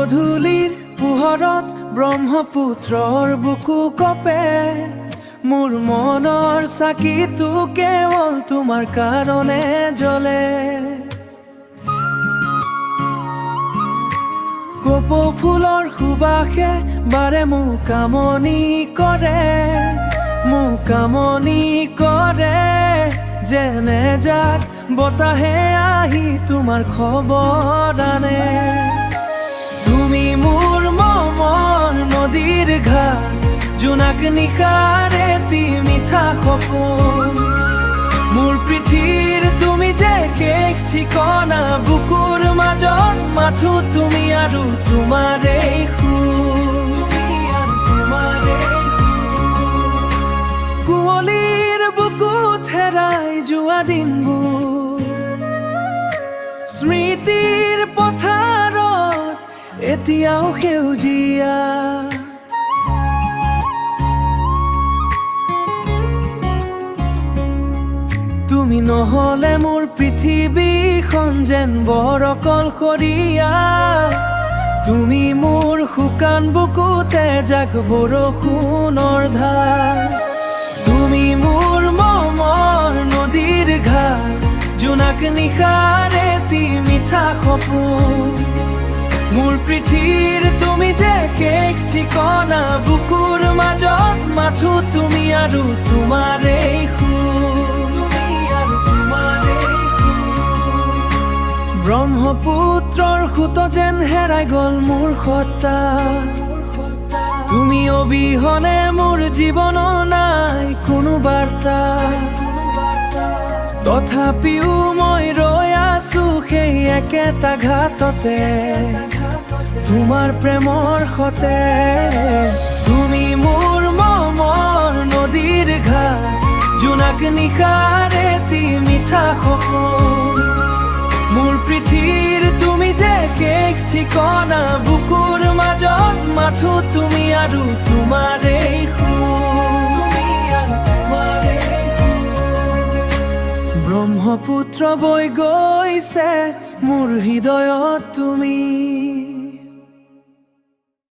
গধূলিৰ পোহৰত ব্ৰহ্মপুত্ৰৰ বুকু কপে মোৰ মনৰ চাকিটো কেৱল তোমাৰ কাৰণে জ্বলে কপৌ ফুলৰ সুবাসে বাৰে মোক আমনি কৰে যেনে যাক বতাহে আহি তোমাৰ খবৰ আনে তুমি মোৰ মমৰ নদীৰ ঘাট জোনাক নিশাৰ এটি মিঠা সপোন মোৰ পৃথিৱীৰ তুমি যে শেষ ঠিকনা বুকুৰ মাজত মাথো তুমি আৰু তোমাৰেই কুঁৱলীৰ বুকুত হেৰাই যোৱা দিনবোৰ স্মৃতিৰ পথাৰত এতিয়াও সেউজীয়া তুমি নহলে মোৰ পৃথিৱীখন যেন বৰ অকলশৰীয়া তুমি মোৰ শুকান বুকুতে জাক বৰষুণৰ ধাৰ তুমি মোৰ মমৰ নদীৰ ঘাট জোনাক নিশাৰ এটি মিঠা সপোন মোৰ পৃথিৱীৰ তুমি যে শেষ ঠিকনা বুকুৰ মাজত মাথো তুমি আৰু তোমাৰেই ব্ৰহ্মপুত্ৰৰ সোঁত যেন হেৰাই গ'ল মোৰ সত্তা তুমি অবিহনে মোৰ জীৱন নাই কোনো বাৰ্তা তথাপিও মই ৰৈ আছো সেই একেটা ঘাটতে তোমাৰ প্ৰেমৰ সতে তুমি মোৰ মমৰ নদীৰ ঘাট জোনাক নিশাৰ এটি মিঠা সপোন মোৰ পৃথিৱীৰ তুমি যে শেষ ঠিকনা বুকুৰ মাজত মাথো তুমি আৰু তোমাৰেই ব্ৰহ্মপুত্ৰ বৈ গৈছে মোৰ হৃদয়ত তুমি